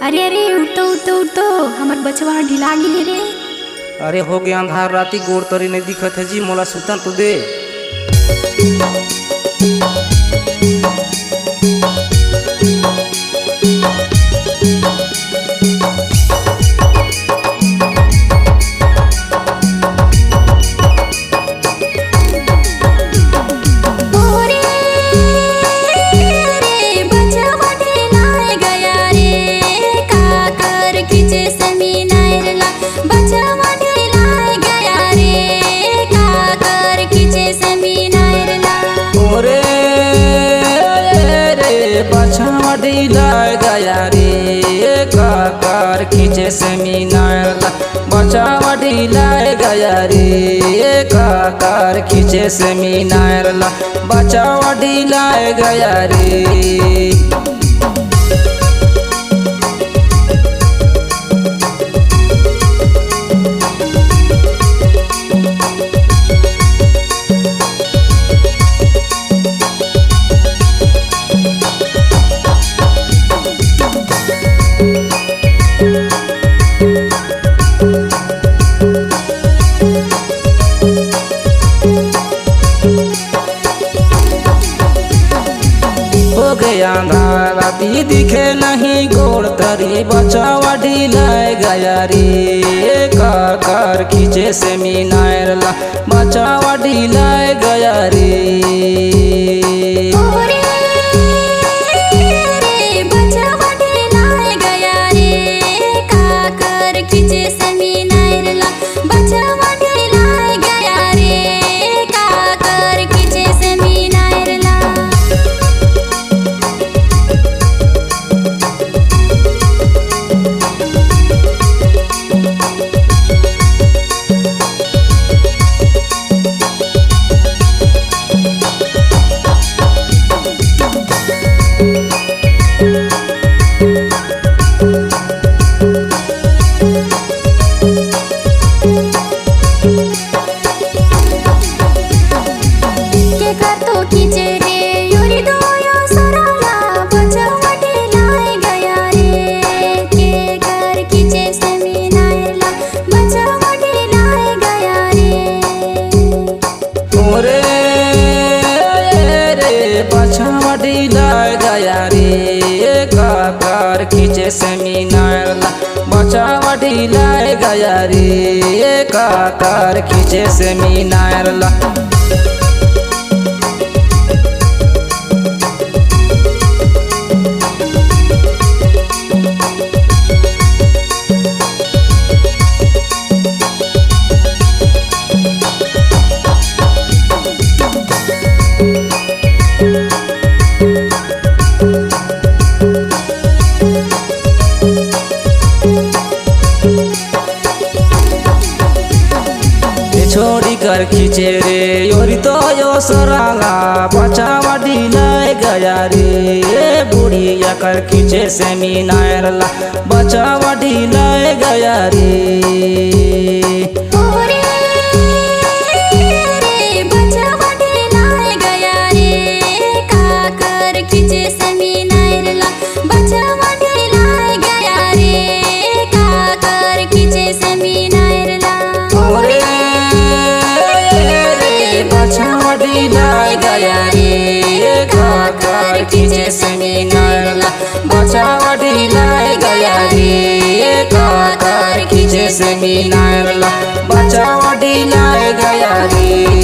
अरे अरे उठो उठो उठो हमर बचवा ढिला गिले रे। अरे हो गया अंधार राती गोड़ तरी नहीं दिखत है जी मोला सुतन तो दे। बछवा ढिला गया रे काकर खींचे सेमिनार बछवा ढिला गया रे काकर खींचे सेमिनार बछवा ढिला गया रे। हो गया राती दिखे नहीं गोड़ तरी बछवा ढिला गया रे काकर खींचे सेमिनार बछवा ढिला गया रे। बछवा ढिला गया रे काकर खींचे सेमिनार बछवा ढिला गया रे काकर खींचे सेमिनार। छोड़ी कर खींचे रे योरी तो यो सराला बछवा ढिला गया रे बुढ़िया कर खींचे सेमिनार बछवा ढिला गया रे। बछवा ढिला गया रे काकर खींचे सेमिनार बछवा ढिला गया रे काकर खींचे सेमिनार बछवा ढिला गया रे।